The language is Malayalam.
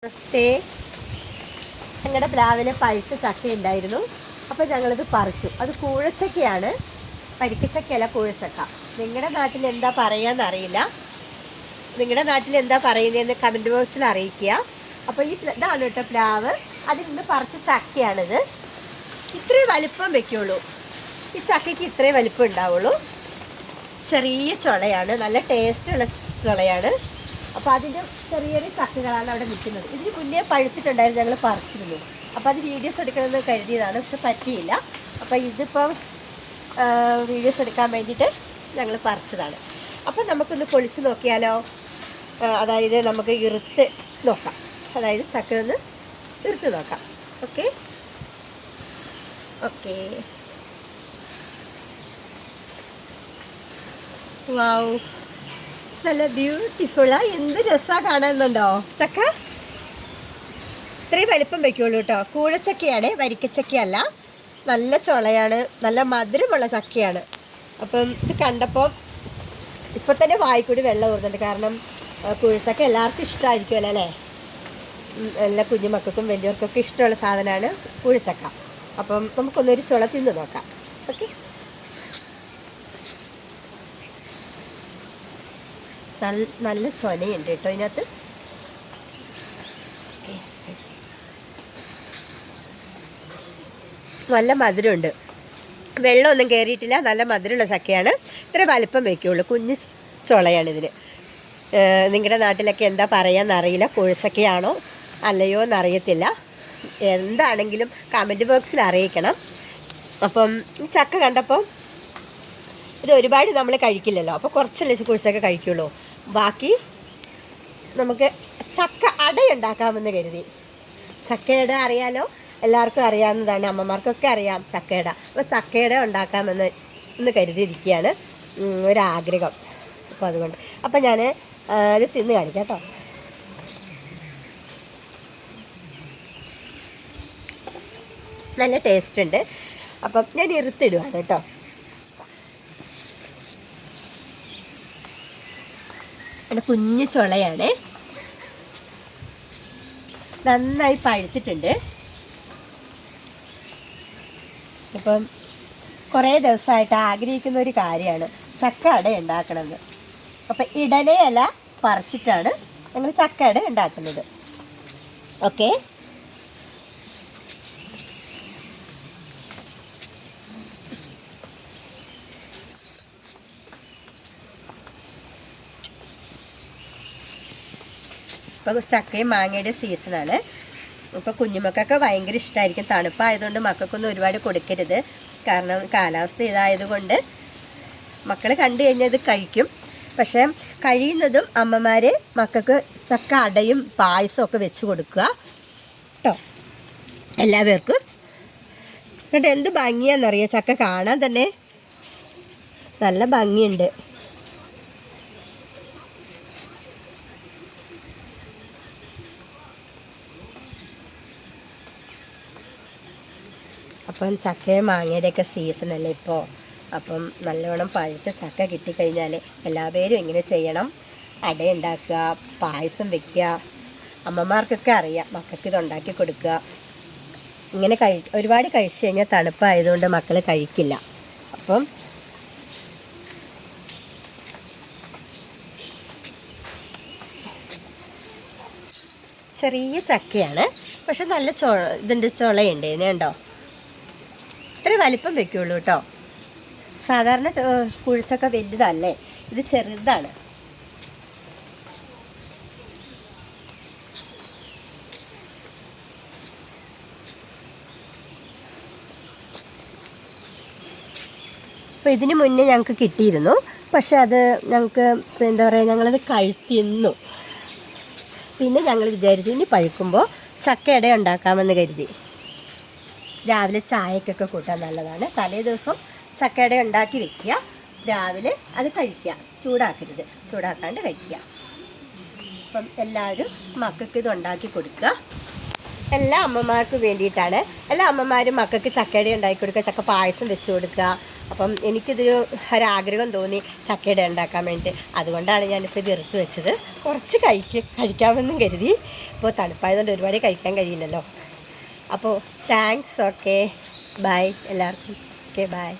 നമസ്തേ. ഞങ്ങളുടെ പ്ലാവിലെ പഴുത്ത ചക്ക ഉണ്ടായിരുന്നു. അപ്പോൾ ഞങ്ങളത് പറിച്ചു. അത് കൂഴച്ചക്കയാണ്, പരിക്കച്ചക്കയല്ല, കൂഴച്ചക്ക. നിങ്ങളുടെ നാട്ടിൽ എന്താ പറയുകയെന്നറിയില്ല. നിങ്ങളുടെ നാട്ടിൽ എന്താ പറയുന്നതെന്ന് കമൻറ്റ് ബോക്സിൽ അറിയിക്കുക. അപ്പോൾ ഇതാണ് കേട്ടോ പ്ലാവ്. അതിൽ നിന്ന് പറിച്ച ചക്കയാണിത്. ഇത്രയും വലിപ്പം വെക്കുള്ളൂ. ഈ ചക്കയ്ക്ക് ഇത്രയും വലിപ്പം ഉണ്ടാവുള്ളൂ. ചെറിയ ചുളയാണ്, നല്ല ടേസ്റ്റുള്ള ചുളയാണ്. അപ്പോൾ അതിൻ്റെ ചെറിയൊരു ചക്കകളാണ് അവിടെ നിൽക്കുന്നത്. ഇതിന് മുന്നേ പഴുത്തിട്ടുണ്ടായിരുന്നു, ഞങ്ങൾ പറിച്ചിരുന്നു. അപ്പോൾ അത് വീഡിയോസ് എടുക്കണമെന്ന് കരുതിയതാണ്, പക്ഷെ പറ്റിയില്ല. അപ്പോൾ ഇതിപ്പം വീഡിയോസ് എടുക്കാൻ വേണ്ടിയിട്ട് ഞങ്ങൾ പറിച്ചതാണ്. അപ്പം നമുക്കൊന്ന് പൊളിച്ച് നോക്കിയാലോ. അതായത് നമുക്ക് ഇറുത്ത് നോക്കാം, അതായത് ചക്ക ഒന്ന് ഇറുത്ത് നോക്കാം. Okay okay. വാവ്, നല്ല ബ്യൂട്ടിഫുള്ളാ. എന്ത് രസമാണ് കാണുന്നുണ്ടോ ചക്ക. ഇത്രയും വലിപ്പം വയ്ക്കുള്ളൂ കേട്ടോ. കൂഴച്ചക്കയാണ്, വരിക്കച്ചക്കയല്ല. നല്ല ചുളയാണ്, നല്ല മധുരമുള്ള ചക്കയാണ്. അപ്പം ഇത് കണ്ടപ്പോൾ ഇപ്പം തന്നെ വായിക്കൂടി വെള്ളം ഊറുന്നുണ്ട്. കാരണം കൂഴച്ചക്ക എല്ലാവർക്കും ഇഷ്ടമായിരിക്കുമല്ലോ അല്ലേ. എല്ലാ കുഞ്ഞുമക്കൾക്കും വലിയവർക്കൊക്കെ ഇഷ്ടമുള്ള സാധനമാണ് കൂഴച്ചക്ക. അപ്പം നമുക്കൊന്നൊരു ചുള തിന്ന് നോക്കാം. ഓക്കെ. നല്ല ചൊനയുണ്ട് കേട്ടോ ഇതിനകത്ത്. നല്ല മധുരമുണ്ട്, വെള്ളമൊന്നും കയറിയിട്ടില്ല. നല്ല മധുരമുള്ള ചക്കയാണ്. ഇത്ര വലിപ്പം വയ്ക്കുള്ളൂ. കുഞ്ഞു ചുളയാണ് ഇതിന്. നിങ്ങളുടെ നാട്ടിലൊക്കെ എന്താ പറയാമെന്നറിയില്ല. കൂഴച്ചക്കയാണോ അല്ലയോ എന്നറിയത്തില്ല. എന്താണെങ്കിലും കമൻറ്റ് ബോക്സിൽ അറിയിക്കണം. അപ്പം ഈ ചക്ക കണ്ടപ്പോൾ ഇത് ഒരുപാട് നമ്മൾ കഴിക്കില്ലല്ലോ, അപ്പോൾ കുറച്ചല്ലേ കുഴിച്ചൊക്കെ കഴിക്കുള്ളൂ. ബാക്കി നമുക്ക് ചക്ക അടയുണ്ടാക്കാമെന്ന് കരുതി. ചക്കയുടെ അറിയാലോ, എല്ലാവർക്കും അറിയാവുന്നതാണ്, അമ്മമാർക്കൊക്കെ അറിയാം ചക്കയുടെ. അപ്പോൾ ചക്കയുടെ ഉണ്ടാക്കാമെന്ന് കരുതിയിരിക്കുകയാണ്, ഒരാഗ്രഹം. അപ്പോൾ അതുകൊണ്ട് അപ്പോൾ ഞാൻ ഇത് തിന്ന് കാണിക്കാം കേട്ടോ. നല്ല ടേസ്റ്റ് ഉണ്ട്. അപ്പം ഞാൻ ഇറുത്തിടുകയാണ് കേട്ടോ. എൻ്റെ കുഞ്ഞു ചുളയാണ്, നന്നായി പഴുത്തിട്ടുണ്ട്. അപ്പം കുറേ ദിവസമായിട്ട് ആഗ്രഹിക്കുന്ന ഒരു കാര്യമാണ് ചക്ക അട ഉണ്ടാക്കണമെന്ന്. അപ്പം ഇടനയല പറിച്ചിട്ടാണ് ഞങ്ങൾ ചക്ക അട ഉണ്ടാക്കുന്നത്. ഓക്കെ. ഇപ്പോൾ ചക്കയും മാങ്ങയുടെ സീസണാണ്. ഇപ്പോൾ കുഞ്ഞുമക്കൊക്കെ ഭയങ്കര ഇഷ്ടമായിരിക്കും. തണുപ്പായതുകൊണ്ട് മക്കൾക്കൊന്നും ഒരുപാട് കൊടുക്കരുത്. കാരണം കാലാവസ്ഥ ഇതായതുകൊണ്ട് മക്കൾ കണ്ടു കഴിഞ്ഞാൽ ഇത് കഴിക്കും. പക്ഷേ കഴിയുന്നതും അമ്മമാർ മക്കൾക്ക് ചക്ക അടയും പായസവും ഒക്കെ വെച്ച് കൊടുക്കുക കേട്ടോ, എല്ലാവർക്കും. എന്നിട്ട് എന്ത് ഭംഗിയാണെന്നറിയാം, ചക്ക കാണാൻ തന്നെ നല്ല ഭംഗിയുണ്ട്. അപ്പം ചക്കയും മാങ്ങയുടെയൊക്കെ സീസണല്ലേ ഇപ്പോൾ. അപ്പം നല്ലവണ്ണം പഴുത്ത ചക്ക കിട്ടിക്കഴിഞ്ഞാൽ എല്ലാവരും ഇങ്ങനെ ചെയ്യണം. അടയുണ്ടാക്കുക, പായസം വയ്ക്കുക. അമ്മമാർക്കൊക്കെ അറിയാം, മക്കൾക്ക് ഇതുണ്ടാക്കി കൊടുക്കുക. ഇങ്ങനെ ഒരുപാട് കഴിച്ചു കഴിഞ്ഞാൽ തണുപ്പായതുകൊണ്ട് മക്കൾ കഴിക്കില്ല. അപ്പം ചെറിയ ചക്കയാണ്, പക്ഷെ നല്ല ഇതിൻ്റെ ചുളയുണ്ട്. ഇതിനുണ്ടോ, ഇത്ര വലിപ്പം വെക്കുള്ളൂ കേട്ടോ. സാധാരണ കുഴിച്ചക്ക വലുതല്ലേ, ഇത് ചെറുതാണ്. അപ്പോൾ ഇതിന് മുന്നേ ഞങ്ങൾക്ക് കിട്ടിയിരുന്നു, പക്ഷെ അത് ഞങ്ങൾക്ക് എന്താ പറയുക, ഞങ്ങളത് തിന്നു. പിന്നെ ഞങ്ങൾ വിചാരിച്ചു ഇനി പഴുക്കുമ്പോൾ ചക്കയട ഉണ്ടാക്കാമെന്ന് കരുതി. രാവിലെ ചായക്കൊക്കെ കൂട്ടാൻ നല്ലതാണ്. തലേ ദിവസം ചക്കയട ഉണ്ടാക്കി വെക്കുക, രാവിലെ അത് കഴിക്കുക. ചൂടാക്കരുത്, ചൂടാക്കാണ്ട് കഴിക്കുക. അപ്പം എല്ലാവരും മക്കൾക്ക് ഇത് ഉണ്ടാക്കി കൊടുക്കുക. എല്ലാ അമ്മമാർക്കും വേണ്ടിയിട്ടാണ്. എല്ലാ അമ്മമാരും മക്കൾക്ക് ചക്കയട ഉണ്ടാക്കി കൊടുക്കുക, ചക്ക പായസം വെച്ച് കൊടുക്കുക. അപ്പം ഒരാഗ്രഹം തോന്നി ചക്കയട ഉണ്ടാക്കാൻ വേണ്ടിയിട്ട്. അതുകൊണ്ടാണ് ഞാനിപ്പോൾ ഇത് ഇറുത്ത് വെച്ചത്. കുറച്ച് കഴിക്കാമെന്നും കരുതി. ഇപ്പോൾ തണുപ്പായതുകൊണ്ട് ഒരുപാട് കഴിക്കാൻ കഴിയില്ലല്ലോ. അപ്പോൾ താങ്ക്സ്. ഓക്കെ ബൈ എല്ലാവർക്കും. Okay bye.